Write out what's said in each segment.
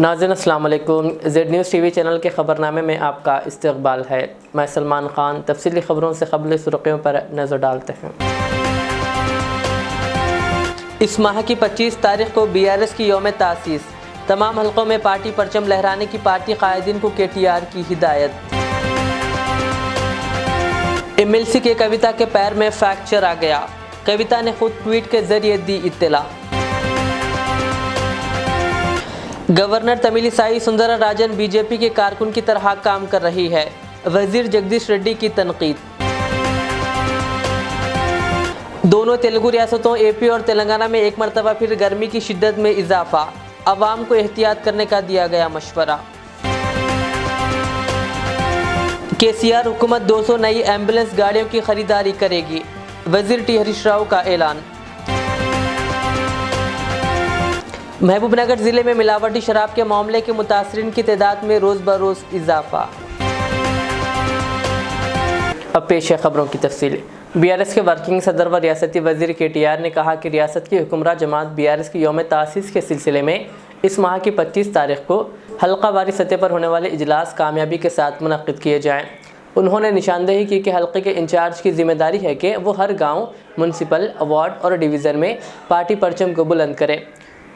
नाज़रीन अस्सलाम वालेकुम। जेड न्यूज़ टीवी चैनल के ख़बरनामे में आपका इस्तकबाल है। मैं सलमान ख़ान तफसीली ख़बरों से क़ब्ल सुर्ख़ियों पर नज़र डालते हैं। इस माह की 25 तारीख को BRS की यौम तासीस, तमाम हलकों में पार्टी परचम लहराने की पार्टी कायदीन को KTR की हिदायत। MLC के कविता के पैर में फ्रैक्चर आ गया, कविता ने खुद ट्वीट के जरिए दी इत्तला। गवर्नर तमिलिसाई सुंदरराजन BJP के कारकुन की तरह काम कर रही है, वजीर जगदीश रेड्डी की तनकीद। दोनों तेलुगु रियासतों AP और तेलंगाना में एक मरतबा फिर गर्मी की शिद्दत में इजाफा, अवाम को एहतियात करने का दिया गया मशवरा। KCR हुकूमत 200 नई एम्बुलेंस गाड़ियों की खरीदारी करेगी, वजीर T हरीश राव का ऐलान। महबूबनगर ज़िले में मिलावटी शराब के मामले के मुतासरीन की तादाद में रोज़ बरोज़ इजाफा। अब पेश है खबरों की तफसील। BRS के वर्किंग सदर व रियासती वजीर KTR ने कहा कि रियासत की हुक्मरान जमात BRS की यौम तासीस के सिलसिले में इस माह की 25 तारीख को हल्का वारी सतह पर होने वाले इजलास कामयाबी के साथ मुनक्किद किए जाएँ। उन्होंने निशानदेही की कि हल्के के इंचार्ज की जिम्मेदारी है कि वो हर गाँव, म्यूनसिपल, वार्ड और डिवीज़न में पार्टी परचम को बुलंद करें।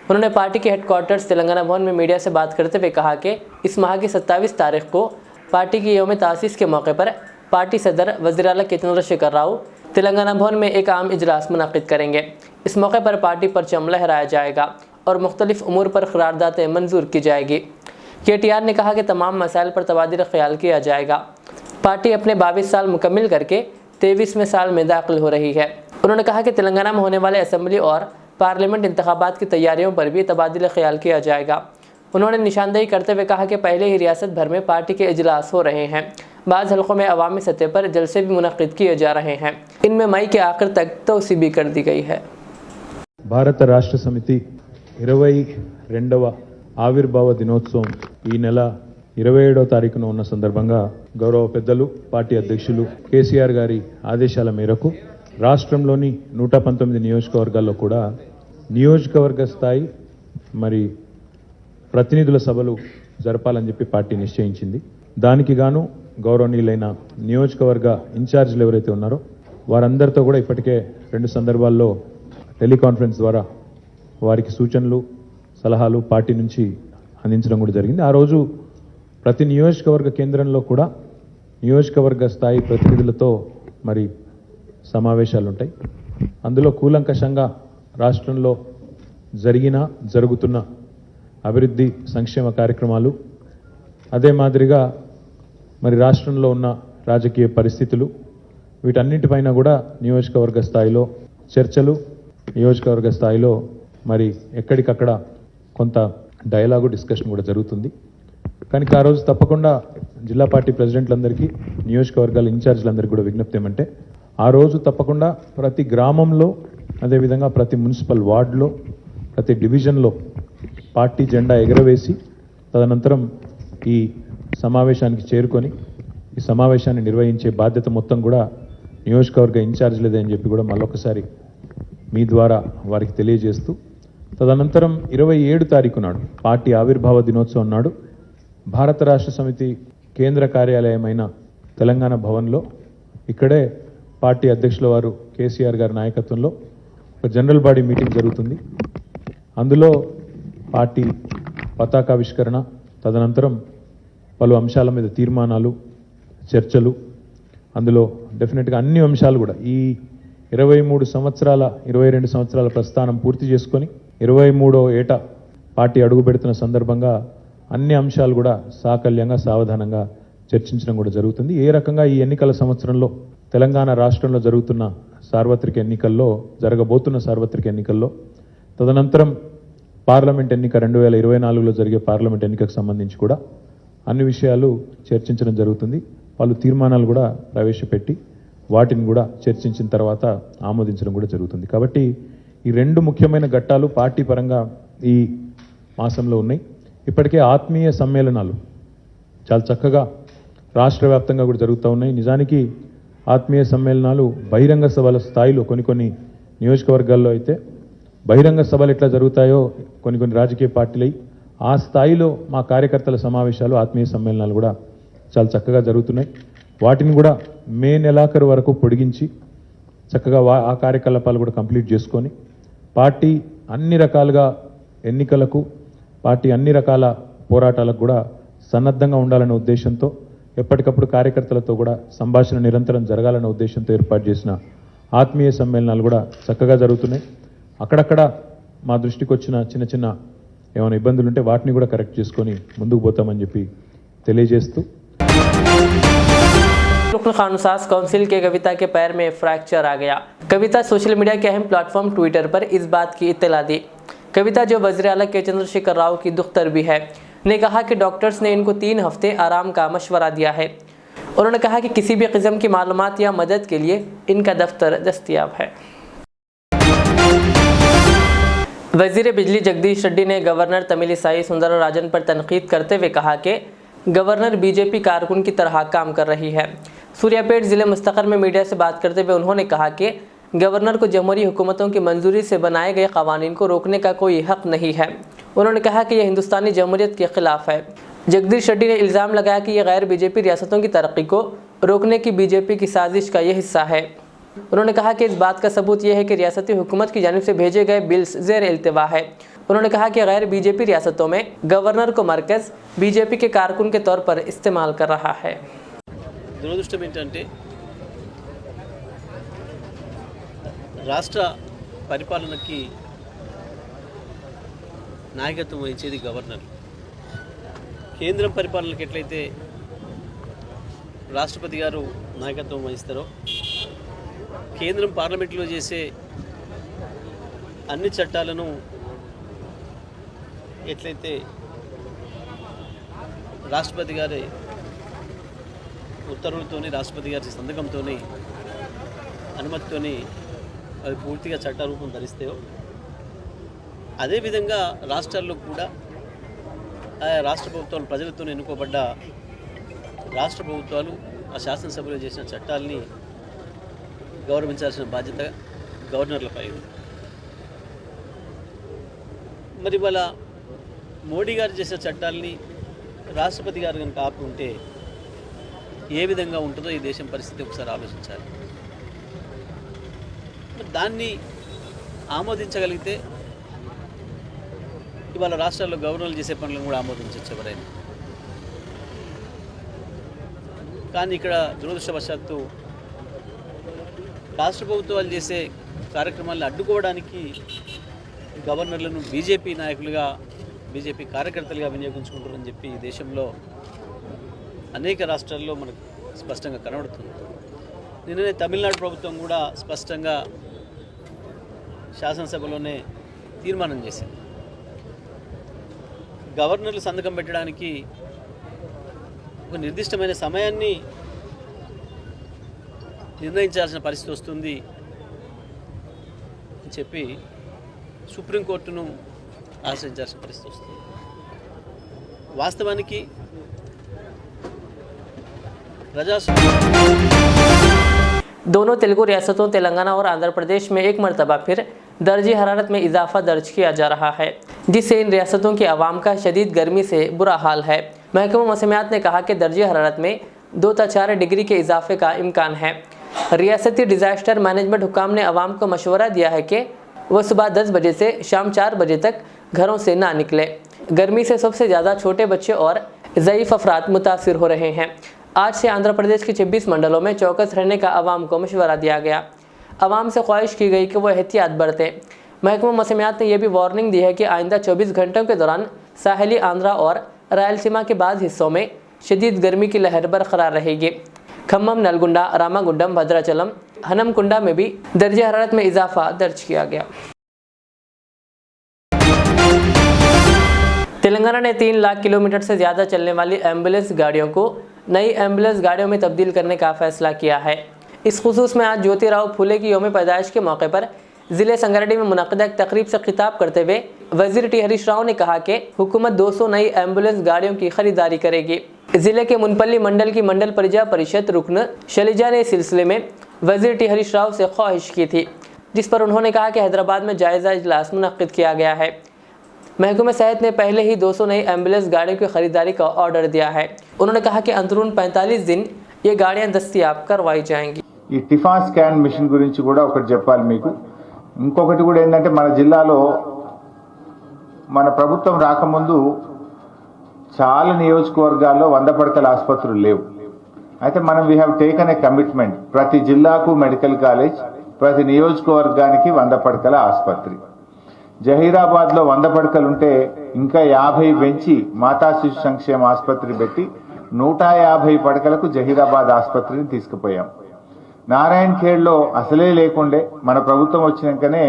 उन्होंने पार्टी के हेडक्वार्टर्स तेलंगाना भवन में मीडिया से बात करते हुए कहा कि इस माह की 27 तारीख को पार्टी की यौम तासीस के मौके पर पार्टी सदर वज़ीर आला के चंद्रशेखर राव तेलंगाना भवन में एक आम इजलास मुनक्किद करेंगे। इस मौके पर पार्टी परचम लहराया जाएगा और मुख्तलिफ उमूर पर क़रारदादें मंजूर की जाएगी। KTR ने कहा कि तमाम मसाइल पर तबादला ख्याल किया जाएगा। पार्टी अपने 22 साल मुकम्मिल करके 23वें साल में दाखिल हो रही है। उन्होंने कहा कि तेलंगाना में होने वाले असम्बली और पार्लियामेंट इंतखाबात की तैयारियों पर भी तबादला ख्याल किया जाएगा। उन्होंने निशानदेही करते हुए कहा कि पहले ही रियासत भर में पार्टी के इजलास हो रहे हैं, बाज़ हलकों में अवामी सतह पर जलसे भी मुनक्किद किए जा रहे हैं। इनमें मई के आखिर तक तौसी भी कर दी गई है। భారత రాష్ట్ర సమితి 22వ ఆవిర్భావ దినోత్సవం ఈ నెల 27వ తారీఖున ఉన్న సందర్భంగా గౌరవ పెద్దలు పార్టీ అధ్యక్షులు KCR గారి ఆదేశాల మేరకు రాష్ట్రంలోని 119 నియోజకవర్గాల్లో కూడా నియోజకవర్గ స్థాయి మరి ప్రతినిధుల సభలు జరపాలని చెప్పి పార్టీ నిశ్చయించింది. దానికి గాను గౌరవనీయులైన నియోజకవర్గ ఇన్ఛార్జీలు ఎవరైతే ఉన్నారో వారందరితో కూడా ఇప్పటికే 2 సందర్భాల్లో టెలికాన్ఫరెన్స్ ద్వారా వారికి సూచనలు, సలహాలు పార్టీ నుంచి అందించడం కూడా జరిగింది. ఆ రోజు ప్రతి నియోజకవర్గ కేంద్రంలో కూడా నియోజకవర్గ స్థాయి ప్రతినిధులతో మరి సమావేశాలు ఉంటాయి. అందులో కూలంకషంగా రాష్ట్రంలో జరుగుతున్న అభివృద్ధి సంక్షేమ కార్యక్రమాలు, అదే మాదిరిగా మరి రాష్ట్రంలో ఉన్న రాజకీయ పరిస్థితులు, వీటన్నిటిపైన కూడా నియోజకవర్గ స్థాయిలో చర్చలు, నియోజకవర్గ స్థాయిలో మరి ఎక్కడికక్కడ కొంత డైలాగు, డిస్కషన్ కూడా జరుగుతుంది. కానీ ఆ రోజు తప్పకుండా జిల్లా పార్టీ ప్రెసిడెంట్లందరికీ, నియోజకవర్గాల ఇన్ఛార్జీలందరికీ కూడా విజ్ఞప్తి ఏమంటే ఆ రోజు తప్పకుండా ప్రతి గ్రామంలో, అదేవిధంగా ప్రతి మున్సిపల్ వార్డులో, ప్రతి డివిజన్లో పార్టీ జెండా ఎగరవేసి తదనంతరం ఈ సమావేశానికి చేరుకొని ఈ సమావేశాన్ని నిర్వహించే బాధ్యత మొత్తం కూడా నియోజకవర్గ ఇన్ఛార్జీలదే అని చెప్పి కూడా మళ్ళొకసారి మీ ద్వారా వారికి తెలియజేస్తూ, తదనంతరం 27 తారీఖు నాడు పార్టీ ఆవిర్భావ దినోత్సవం నాడు భారత రాష్ట్ర సమితి కేంద్ర కార్యాలయమైన తెలంగాణ భవన్లో ఇక్కడే పార్టీ అధ్యక్షుల వారు KCR గారి నాయకత్వంలో ఒక జనరల్ బాడీ మీటింగ్ జరుగుతుంది. అందులో పార్టీ పతాకావిష్కరణ, తదనంతరం పలు అంశాల మీద తీర్మానాలు, చర్చలు, అందులో డెఫినెట్గా అన్ని అంశాలు కూడా ఈ 22 సంవత్సరాల ప్రస్థానం పూర్తి చేసుకొని 23వ ఏట పార్టీ అడుగు పెడుతున్న సందర్భంగా అన్ని అంశాలు కూడా సాకల్యంగా, సావధానంగా చర్చించడం కూడా జరుగుతుంది. ఏ రకంగా ఈ ఎన్నికల సంవత్సరంలో తెలంగాణ రాష్ట్రంలో జరగబోతున్న సార్వత్రిక ఎన్నికల్లో తదనంతరం పార్లమెంట్ ఎన్నిక 2024లో జరిగే పార్లమెంట్ ఎన్నికకు సంబంధించి కూడా అన్ని విషయాలు చర్చించడం జరుగుతుంది. పలు తీర్మానాలు కూడా ప్రవేశపెట్టి వాటిని కూడా చర్చించిన తర్వాత ఆమోదించడం కూడా జరుగుతుంది. కాబట్టి ఈ 2 ముఖ్యమైన ఘట్టాలు పార్టీ పరంగా ఈ మాసంలో ఉన్నాయి. ఇప్పటికే ఆత్మీయ సమ్మేళనాలు చాలా చక్కగా రాష్ట్ర వ్యాప్తంగా కూడా జరుగుతూ ఉన్నాయి. నిజానికి ఆత్మీయ సమ్మేళనాలు బహిరంగ సభల స్థాయిలో కొన్ని నియోజకవర్గాల్లో అయితే బహిరంగ సభలు ఎట్లా జరుగుతాయో కొన్ని రాజకీయ పార్టీలై ఆ స్థాయిలో మా కార్యకర్తల సమావేశాలు ఆత్మీయ సమ్మేళనాలు కూడా చాలా చక్కగా జరుగుతున్నాయి. వాటిని కూడా మే నెలాఖరు వరకు పొడిగించి చక్కగా ఆ కార్యకలాపాలు కూడా కంప్లీట్ చేసుకొని పార్టీ అన్ని రకాలుగా ఎన్నికలకు పార్టీ అన్ని రకాల పోరాటాలకు కూడా సన్నద్ధంగా ఉండాలనే ఉద్దేశంతో ఎప్పటికప్పుడు కార్యకర్తలతో కూడా సంభాషణ నిరంతరం జరగాలనే ఉద్దేశంతో ఏర్పాటు చేసిన ఆత్మీయ సమ్మేళనాలు కూడా చక్కగా జరుగుతున్నాయి. అక్కడక్కడ మా దృష్టికి వచ్చిన చిన్న చిన్న ఏమైనా ఇబ్బందులు ఉంటే వాటిని కూడా కరెక్ట్ చేసుకొని ముందుకు పోతామని చెప్పి తెలియజేస్తూ रुकन कानूसाज काउंसिल के कविता के पैर में फ्रैक्चर आ गया। कविता सोशल मीडिया के अहम प्लेटफॉर्म ट्विटर पर इस बात की इत्तला दी। कविता जो वज़ीर आला के चंद्रशेखर राव की दुख्तर भी है ने कहा कि डॉक्टर्स ने इनको 3 हफ्ते आराम का मशवरा दिया है। उन्होंने कहा कि किसी भी किस्म की मालूमात या मदद के लिए इनका दफ्तर दस्तयाब है। वज़ीर बिजली जगदीश रेड्डी ने गवर्नर तमिलिसाई सुंदरराजन पर तनकीद करते हुए कहा कि गवर्नर बीजेपी कारकुन की तरह काम कर रही है। सूर्यापेट ज़िले मुस्तक़र में मीडिया से बात करते हुए उन्होंने कहा कि गवर्नर को जमहूरी हुकूमतों की मंजूरी से बनाए गए क़वानीन को रोकने का कोई हक़ नहीं है। उन्होंने कहा कि यह हिंदुस्तानी जमहूरियत के ख़िलाफ़ है। जगदीश रेड्डी ने इल्ज़ाम लगाया कि यह गैर बीजेपी रियासतों की तरक्की को रोकने की बीजेपी की साजिश का यह हिस्सा है। उन्होंने कहा कि इस बात का सबूत यह है कि रियासती हुकूमत की जानिब से भेजे गए बिल्स ज़ेर इल्तिवा है। उन्होंने कहा कि गैर बीजेपी रियासतों में गवर्नर को मरकज़ बीजेपी के कारकुन के तौर पर इस्तेमाल कर रहा है। దురదృష్టం ఏంటంటే రాష్ట్ర పరిపాలనకి నాయకత్వం వహించేది గవర్నర్. కేంద్రం పరిపాలనకి ఎట్లయితే రాష్ట్రపతి గారు నాయకత్వం వహిస్తారో కేంద్రం పార్లమెంట్లో చేసే అన్ని చట్టాలను ఎట్లయితే రాష్ట్రపతి గారి ఉత్తర్వులతోని రాష్ట్రపతి గారి సంతకంతోని అనుమతితోని అవి పూర్తిగా చట్టరూపం ధరిస్తాయో అదేవిధంగా రాష్ట్రాల్లో కూడా ఆయా రాష్ట్ర ప్రభుత్వాలు ప్రజలతో ఎన్నుకోబడ్డ రాష్ట్ర ప్రభుత్వాలు ఆ శాసనసభలో చేసిన చట్టాలని గౌరవించాల్సిన బాధ్యత గవర్నర్లపై ఉంది. మరి వాళ్ళ మోడీ గారు చేసిన చట్టాలని రాష్ట్రపతి గారు కనుక ఆపి ఉంటే ఏ విధంగా ఉంటుందో ఈ దేశం పరిస్థితి ఒకసారి ఆలోచించాలి. దాన్ని ఆమోదించగలిగితే ఇవాళ రాష్ట్రాల్లో గవర్నర్లు చేసే పనులను కూడా ఆమోదించవచ్చు ఎవరైనా. కానీ ఇక్కడ దురదృష్టవశాత్తు రాష్ట్ర ప్రభుత్వాలు చేసే కార్యక్రమాలను అడ్డుకోవడానికి గవర్నర్లను బీజేపీ నాయకులుగా బీజేపీ కార్యకర్తలుగా వినియోగించుకుంటారని చెప్పి ఈ దేశంలో అనేక రాష్ట్రాల్లో మనకు స్పష్టంగా కనబడుతుంది. నిన్ననే తమిళనాడు ప్రభుత్వం కూడా స్పష్టంగా శాసనసభలోనే తీర్మానం చేసింది. గవర్నర్లు సంతకం పెట్టడానికి ఒక నిర్దిష్టమైన సమయాన్ని నిర్ణయించాల్సిన పరిస్థితి వస్తుంది అని చెప్పి సుప్రీంకోర్టును ఆశ్రయించాల్సిన పరిస్థితి వస్తుంది. వాస్తవానికి दोनों तेलुगु रियासतों तेलंगाना और आंध्र प्रदेश में एक मरतबा फिर दर्जे हरारत में इजाफा दर्ज किया जा रहा है, जिससे इन रियासतों की आवाम का शदीद गर्मी से बुरा हाल है। महकमा मौसमियात ने कहा कि दर्जे हरारत में 2 से 4 डिग्री के इजाफे का इम्कान है। रियासती डिज़ास्टर मैनेजमेंट हुकाम ने आवाम को मशवरा दिया है कि वह सुबह 10 बजे से शाम 4 बजे तक घरों से ना निकले। गर्मी से सबसे ज़्यादा छोटे बच्चे और ज़ईफ़ अफराद मुतासिर हो रहे हैं। आज से आंध्र प्रदेश के 26 मंडलों में चौकस रहने का आवाम को मशवरा दिया गया। आवाम से ख्वाहिश की गई कि वह एहतियात बरतें। महकमा मौसमियात ने यह भी वार्निंग दी है कि आइंदा 24 घंटों के दौरान साहिली आंध्रा और रायलसीमा के बाद हिस्सों में शदीद गर्मी की लहर बरकरार रहेगी। खम्मम, नलगुंडा, रामागुंडम, भद्राचलम, हनमकुंडा में भी दर्जे हरारत में इजाफा दर्ज किया गया। तेलंगाना ने 3 लाख किलोमीटर से ज़्यादा चलने वाली एम्बुलेंस गाड़ियों को नई एम्बुलेंस गाड़ियों में तब्दील करने का फैसला किया है। इस खुसूस में आज ज्योतिराव फुले की यौम पैदाइश के मौके पर ज़िले संगारेड्डी में मुनक़दा एक तकरीब से खिताब करते हुए वज़ीर टी हरीश राव ने कहा कि हुकूमत 200 नई एम्बुलेंस गाड़ियों की खरीदारी करेगी। ज़िले के मुनपल्ली मंडल की मंडल परिजा परिषद रुकन शैलजा ने इस सिलसिले में वज़ीर टी हरीश राव से ख्वाहिश की थी, जिस पर उन्होंने कहा कि हैदराबाद में जायज़ा इजलास मुनक़्क़िद किया गया है। महकमे सेहत ने पहले ही 200 नई एम्बुलेंस गाड़ियों की खरीदारी का ऑर्डर दिया है। उन्होंने कहा कि अंदरून 45 दिन ये गाड़ियां दस्तयाब करवाई जाएंगी। ఈ టిఫా స్కాన్ మిషన్ గురించి కూడా ఒకటి చెప్పాలి మీకు. ఇంకొకటి కూడా ఏంటంటే మన జిల్లాలో మన ప్రభుత్వం రాకముందు చాలా నియోజకవర్గాల్లో 100 పడకల ఆసుపత్రులు లేవు. అయితే మనం we have taken a commitment, ప్రతి జిల్లాకు మెడికల్ కాలేజ్, ప్రతి నియోజకవర్గానికి 100 పడకల ఆసుపత్రి. జహీరాబాద్లో 100 పడకలు ఉంటే ఇంకా 50 పెంచి మాతా శిశు సంక్షేమ ఆసుపత్రి పెట్టి 150 పడకలకు జహీరాబాద్ ఆసుపత్రిని తీసుకుపోయాం. నారాయణ్ ఖేడ్లో అసలే లేకుండే మన ప్రభుత్వం వచ్చినాకనే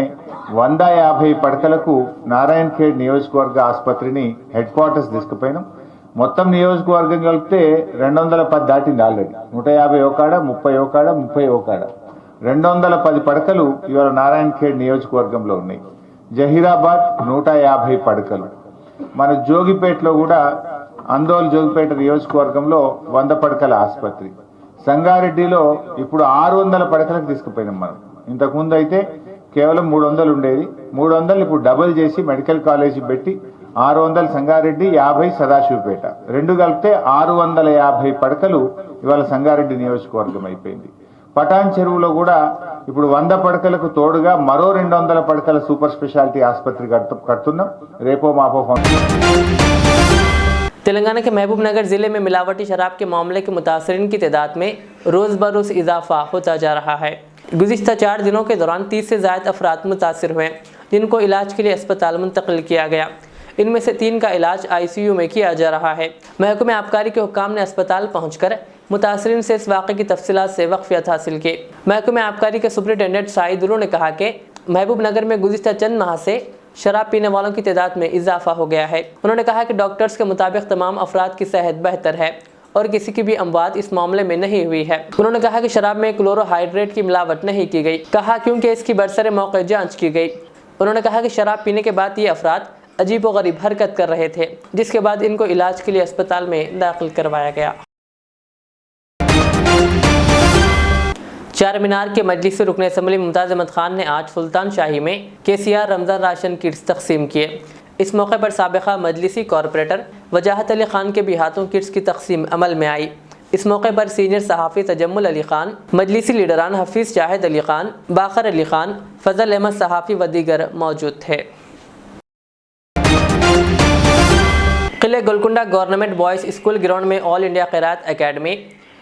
150 పడకలకు నారాయణ్ ఖేడ్ నియోజకవర్గ ఆసుపత్రిని హెడ్ క్వార్టర్స్ తీసుకుపోయినాం. మొత్తం నియోజకవర్గం కలిపితే 210 దాటింది ఆల్రెడీ. 150 ఓకాడ, 30 ఓకాడ, 30 ఓకాడ, 210 పడకలు ఇవాళ నారాయణ్ ఖేడ్ నియోజకవర్గంలో ఉన్నాయి. జహీరాబాద్ 150 పడకలు. మన జోగిపేటలో కూడా అందోల్ జోగిపేట నియోజకవర్గంలో 100 పడకల ఆసుపత్రి. సంగారెడ్డిలో ఇప్పుడు 600 పడకలకు తీసుకుపోయినాం మనం. ఇంతకుముందు అయితే కేవలం 300 ఉండేది. 300 ఇప్పుడు డబుల్ చేసి మెడికల్ కాలేజీ పెట్టి 600 సంగారెడ్డి, 50 సదాశివపేట, రెండు కలిపితే 650 పడకలు ఇవాళ సంగారెడ్డి నియోజకవర్గం అయిపోయింది. పటాన్ చెరువులో కూడా ఇప్పుడు 100 పడకలకు తోడుగా మరో 200 పడకల సూపర్ స్పెషాలిటీ ఆసుపత్రి కడుతున్నాం. రేపో మాపో तेलंगाना के महबूबनगर जिले में मिलावटी शराब के मामले के मुतासरीन की तादाद में रोज़ बरोज़ इजाफा होता जा रहा है। गुज़िश्ता 4 दिनों के दौरान 30 से ज़ायद अफराद मुतासर हुए, जिनको इलाज के लिए अस्पताल मुंतकिल किया गया। इनमें से 3 का इलाज ICU में किया जा रहा है। महकमे आबकारी के हुक्काम ने अस्पताल पहुँचकर मुतासरीन से इस वाक़े की तफसीलात से वाक़फ़ियत हासिल की। महकमे आबकारी के सुपरिटेंडेंट साइदुल्लू ने कहा कि महबूबनगर में गुज़िश्ता चंद माह से शराब पीने वालों की तादाद में इजाफा हो गया है। उन्होंने कहा कि डॉक्टर्स के मुताबिक तमाम अफराद की सेहत बेहतर है और किसी की भी अमवात इस मामले में नहीं हुई है। उन्होंने कहा कि शराब में क्लोरोहाइड्रेट की मिलावट नहीं की गई, कहा क्योंकि इसकी बरसरे मौके जांच की गई। उन्होंने कहा कि शराब पीने के बाद ये अफराद अजीब व गरीब हरकत कर रहे थे, जिसके बाद इनको इलाज के लिए अस्पताल में दाखिल करवाया गया। चार मीनार के मजलिस रुकन असम्बली मुमताज़ अहमद खान ने आज सुल्तान शाही में KCR रमज़ान राशन किट्स तकसीम किए। इस मौके पर साबिक़ा मजलिसी कॉरपोरेटर वजाहत अली खान के भी हाथों किट्स की तकसीम अमल में आई। इस मौके पर सीनियर सहाफ़ी तजम्मुल अली खान, मजलिसी लीडरान हफीज़ शाहिद अली खान, बाखर अली खान, फजल अहमद सहाफ़ी व दीगर मौजूद थे। किले Golconda government boys school ground में ऑल इंडिया क़िराअत अकेडमी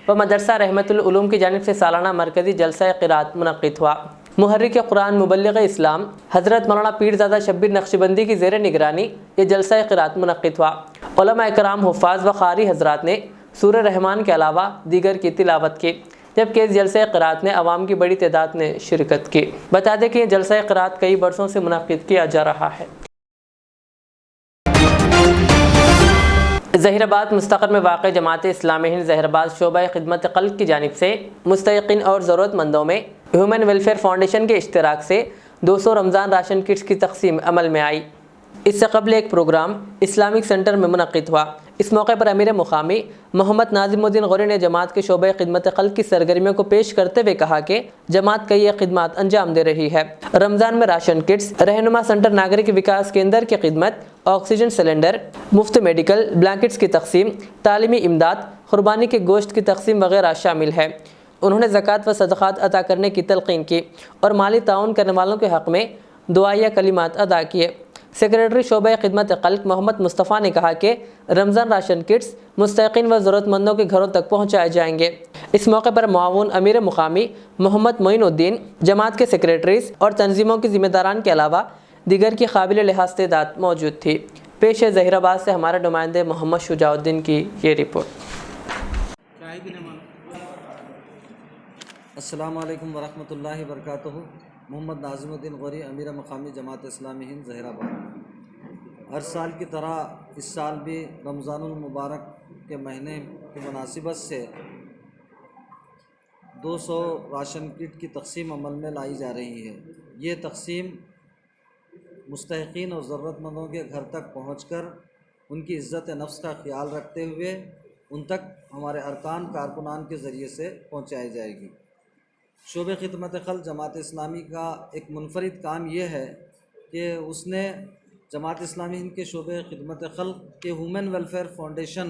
व मदरसा रहमतुल उलूम की जानिब से सालाना मरकज़ी जलसा क़िराअत मुनक़्क़िद हुआ। मुहर्रिक कुरान मुबल्लिग़ इस्लाम हज़रत मौलाना पीरज़ादा शब्बीर नक्शबंदी की ज़ेर निगरानी ये जलसा क़िराअत मुनक़्क़िद हुआ। उलमा इकराम, हुफ़ाज़ व क़ारी हज़रात ने सूरह रहमान के अलावा दीगर की तिलावत की, जबकि इस जलसा क़िराअत में अवाम की बड़ी तादाद ने शिरकत की। बता दें कि यह जलसा क़िराअत कई बरसों से मुनक़्क़िद किया जा रहा है। ज़हीराबाद मुस्तक़र में वाक़ जमात इस्लामी हिंद ज़हीराबाद शोबा ख़िदमत क़ल्ब की जानिब से मुस्तहिक़ीन और ज़रूरतमंदों में ह्यूमन वेलफेयर फाउंडेशन के इश्तराक से 200 रमज़ान राशन किट्स की तकसीम अमल में आई। इससे कबल एक प्रोग्राम इस्लामिक सेंटर में मुनक़्क़िद हुआ। इस मौके पर अमीर मुक़ामी मोहम्मद नाज़िमुद्दीन गौरी ने जमात के शोबा ख़िदमत क़ल्ब की सरगर्मियों को पेश करते हुए कहा कि जमात कई खिदमत अंजाम दे रही है। रमज़ान में राशन किट्स, रहनुमा सेंटर नागरिक विकास केंद्र की खिदमत, ऑक्सीजन सिलेंडर, मुफ्त मेडिकल ब्लैंकेट्स की तकसीम, तालीमी इमदाद, कुर्बानी के गोश्त की तकसीम वगैरह शामिल है। उन्होंने ज़कात व सदक़ात अदा करने की तलक़ीन की और माली ताउन करने वालों के हक़ में दुआया कलिमात अदा किए। सेक्रेटरी शोबा ख़िदमत क़ल्ब मोहम्मद मुस्तफ़ा ने कहा कि रमज़ान राशन किट्स मुस्तहिक़ीन व ज़रूरतमंदों के घरों तक पहुँचाए जाएंगे। इस मौके पर मुआवन अमीर मुक़ामी मोहम्मद मोइनुद्दीन, जमात के सेक्रेटरीज़ और तंजीमों की ज़िम्मेदारान के अलावा दीगर की काबिल लिहाज तादाद मौजूद थी। पेश है ज़हीराबाद से हमारे नुमाइंदे मोहम्मद शुजाउद्दीन की ये रिपोर्ट। अस्सलामु अलैकुम वरहमतुल्लाहि वबरकातुहू। मोहम्मद नाज़िमुद्दीन गौरी, अमीर मकामी जमात इस्लामी हिंद ज़हीराबाद। हर साल की तरह इस साल भी रमज़ानुल मुबारक के महीने की मुनासिबत से 200 राशन किट की तकसीम अमल में लाई जा रही है। ये तकसीम मुस्तहिक़ीन और ज़रूरतमंदों के घर तक पहुंचकर उनकी इज़्ज़त नफ्स का ख्याल रखते हुए उन तक हमारे अरकान कारकुनान के ज़रिए से पहुंचाई जाएगी। शोबे ख़िदमत क़ल्ब जमात इस्लामी का एक मुनफरिद काम ये है कि उसने जमात इस्लामी हिंद के शोबे खिदमत खल्क के ह्यूमन वेलफेयर फाउंडेशन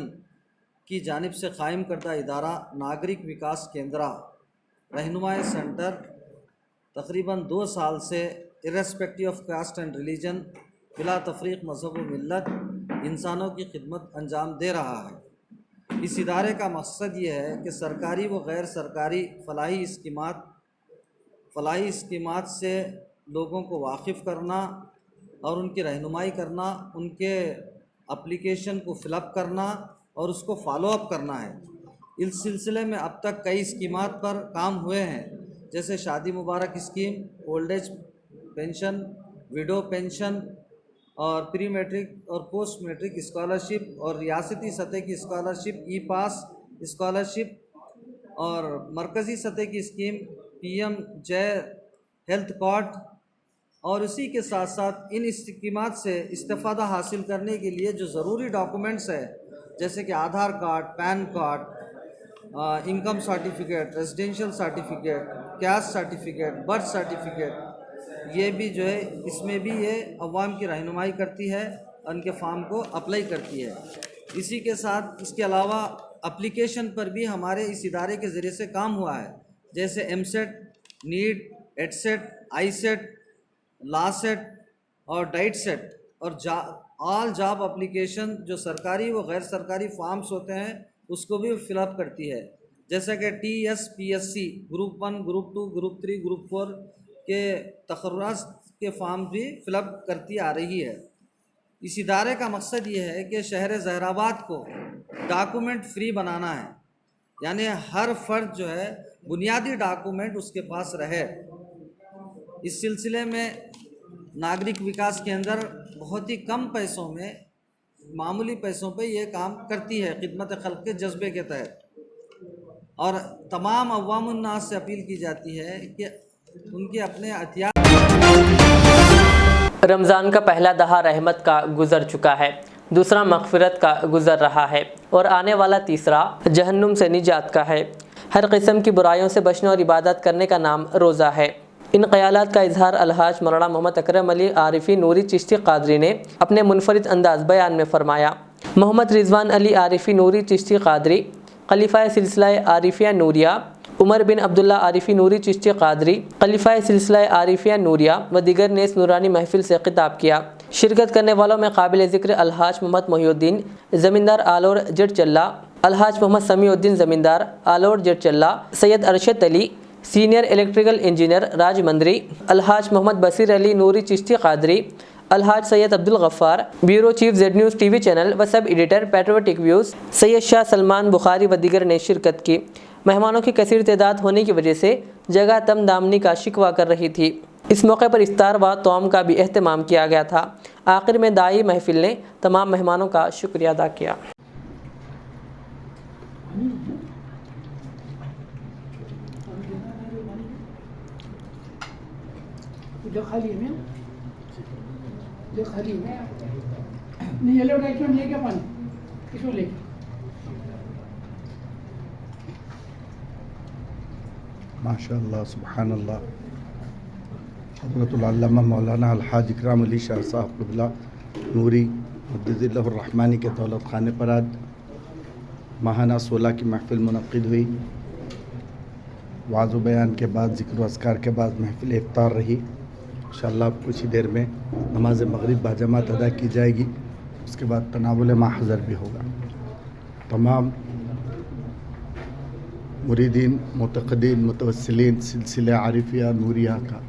की जानिब से क़ायम करदा इदारा नागरिक विकास केंद्रा रहनुमाई सेंटर तकरीबन 2 साल से irrespective of caste and religion बिला तफरीक मज़हब व मिल्लत इंसानों की खिदमत अंजाम दे रहा है। इस इदारे का मकसद ये है कि सरकारी व गैर सरकारी फलाही स्कीमात से लोगों को वाकिफ़ करना और उनकी रहनुमाई करना, उनके एप्लीकेशन को फ़िलअप करना और उसको फॉलो अप करना है। इस सिलसिले में अब तक कई स्कीमात पर काम हुए हैं, जैसे Shaadi Mubarak scheme, old age pension, widow pension और प्री मैट्रिक और पोस्ट मैट्रिक स्कॉलरशिप और रियासती सतह की स्कॉलरशिप, ई पास स्कॉलरशिप और मरकज़ी सतह की स्कीम PM जय हेल्थ कार्ड। और इसी के साथ साथ इन स्कीमात से इस्तेफ़ादा हासिल करने के लिए जो ज़रूरी डॉक्यूमेंट्स है, जैसे कि Aadhaar card, PAN card, income certificate, residential certificate, caste certificate, birth certificate, ये भी जो है इसमें भी ये अवाम की रहनुमाई करती है, उनके फॉर्म को अप्लाई करती है। इसी के साथ इसके अलावा एप्लीकेशन पर भी हमारे इस इदारे के ज़रिए से काम हुआ है, जैसे MSET, नीट, EDSET, ISET, लासेट और डाइट सेट और ऑल जॉब एप्लीकेशन जो सरकारी व गैर सरकारी फॉर्म्स होते हैं उसको भी फिलअप करती है, जैसा कि TSPSC group 1, group 2, group 3, group 4 के तखर्रुजात के फॉर्म भी फिलअप करती आ रही है। इस इदारे का मकसद ये है कि शहर ज़हराबाद को डॉक्यूमेंट फ्री बनाना है, यानी हर फ़र्द जो है बुनियादी डॉक्यूमेंट उसके पास रहे। इस सिलसिले में नागरिक विकास के अंदर बहुत ही कम पैसों में, मामूली पैसों पे ये काम करती है खिदमत खल्क के जज्बे के तहत। और तमाम अवामुन नास से अपील की जाती है कि उनके अपने एहतियात। रमज़ान का पहला दहा रहमत का गुजर चुका है, दूसरा मग़फ़िरत का गुजर रहा है और आने वाला तीसरा जहन्नुम से निजात का है। हर किस्म की बुराइयों से बचने और इबादत करने का नाम रोज़ा है। इन ख़यालात का इजहार अलहाज मौलाना मोहम्मद अकरम अली आरिफ़ी नूरी चिश्ती क़ादरी ने अपने मुनफरिद अंदाज बयान में फ़रमाया। मोहम्मद रिजवान अली आरिफ़ी नूरी चिश्ती क़ादरी, खलीफा सिलसिला आरिफिया नूरिया उमर बिन अब्दुल्ला आरिफ़ी नूरी चिश्ती क़ादरी, खलीफा सिलसिला आरिफिया नूरिया व दीगर ने इस नूरानी महफिल से खिताब किया। शिरकत करने वालों में काबिल ज़िक्र अलहाज मोहम्मद मोहिउद्दीन ज़मींदार आलोर जेटचल्ला, अलहाज मोहम्मद समीउद्दीन ज़मींदार Alur Jetchalla, Syed Arshad Ali senior electrical engineer Rajahmundry, Alhaj Mohammed Basheer Ali Noori Chishti Qadri, Alhaj Syed Abdul Ghaffar, bureau chief Z news TV channel व sub editor patriotic views, Syed Shah Salman Bukhari व दीगर ने शिरकत की। मेहमानों की कसीर तादाद होने की वजह से जगह तम दामनी का शिकवा कर रही थी। इस मौके पर इफ्तार व तौम का भी एहतमाम किया गया था। आखिर में दाई महफिल ने तमाम मेहमानों का शुक्रिया अदा किया। माशाअल्लाह सुब्हानअल्लाह। हज़रतुल अल्लामा मौलाना अलहाज इकराम अली शाह साहब क़िबला नूरी मुद्दज़िल्लहुर रहमानी के दौलत खाने पर आज माहाना 16 की महफ़िल मुनक़्क़िद हुई। वाज़ बयान के बाद ज़िक्र व अस्कार के बाद महफ़िल इफ्तार रही। इंशाअल्लाह कुछ ही देर में नमाज मग़रिब बाजमात अदा की जाएगी, उसके बाद तनावुल माहज़र भी होगा। तमाम मुरीदीन, मुतक़द्दीन, मुतवस्सिलीन सिलसिला आरिफिया नूरिया का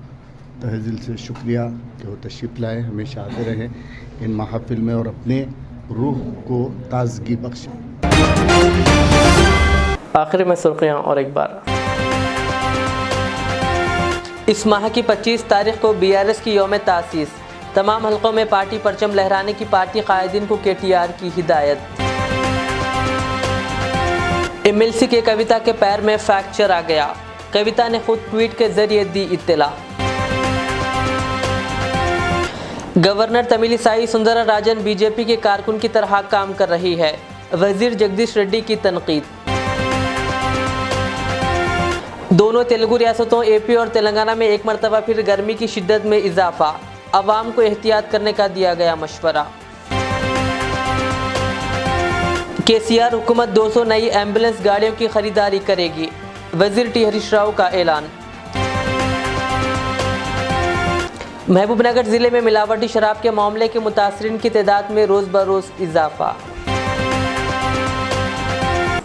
तहे दिल से शुक्रिया कि वो तशरीफ़ लाए, हमेशा आते रहें इन महफ़िल में और अपने रूह को ताज़गी बख्शें। आखिर में सुर्खियाँ और एक बार। इस माह की 25 तारीख को BRS की यौम तासीस, तमाम हलकों में पार्टी परचम लहराने की पार्टी कायदीन को KTR की हिदायत। MLC के कविता के पैर में फ्रैक्चर आ गया, कविता ने खुद ट्वीट के जरिए दी इत्तला। गवर्नर तमिलिसाई सुंदरराजन BJP के कारकुन की तरह काम कर रही है, वजीर जगदीश रेड्डी की तनकीद। दोनों तेलुगु रियासतों AP और तेलंगाना में एक मरतबा फिर गर्मी की शिद्दत में इजाफा, عوام کو احتیاط کرنے کا دیا گیا مشورہ۔ KCR حکومت 200 نئی ایمبولینس گاڑیوں کی خریداری کرے گی، وزیر ٹی ہریش راؤ کا اعلان۔ محبوب نگر ضلع میں ملاوٹی شراب کے معاملے کے متاثرین کی تعداد میں روز بروز اضافہ۔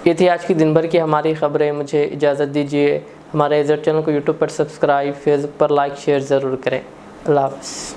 یہ تھی آج کی دن بھر کی ہماری خبریں۔ مجھے اجازت دیجیے، ہمارے ایزر چینل کو یوٹیوب پر سبسکرائب، فیس بک پر لائک شیئر ضرور کریں۔ اللہ حافظ۔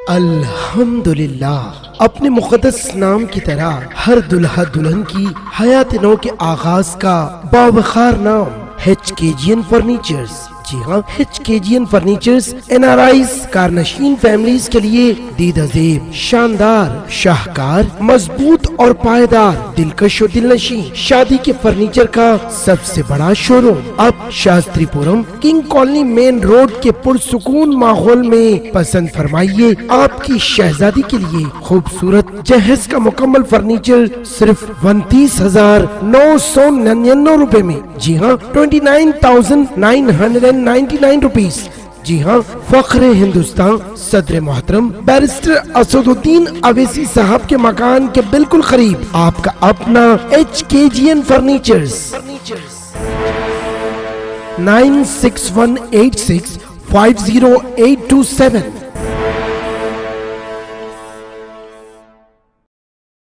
الحمدللہ، اپنے مقدس نام کی طرح ہر دلہا دلہن کی حیات نو کے آغاز کا باوقار نام HKGN فرنیچرز۔ جی ہاں، HKGN فرنیچرز NRIs کارنشین فیملیز کے لیے دیدہ زیب، شاندار، شاہکار، مضبوط اور پائیدار، دلکش و دلنشین شادی کے فرنیچر کا سب سے بڑا شو روم اب Shastripuram king colony main road کے پرسکون ماحول میں پسند فرمائیے۔ آپ کی شہزادی کے لیے خوبصورت جہیز کا مکمل فرنیچر صرف 29,999 روپے میں۔ جی ہاں، 29,999 روپیز۔ جی ہاں، فخر ہندوستان صدر محترم بیرسٹر اسد الدین اویسی صاحب کے مکان کے بالکل قریب آپ کا اپنا HKGN فرنیچرز۔ 9618650827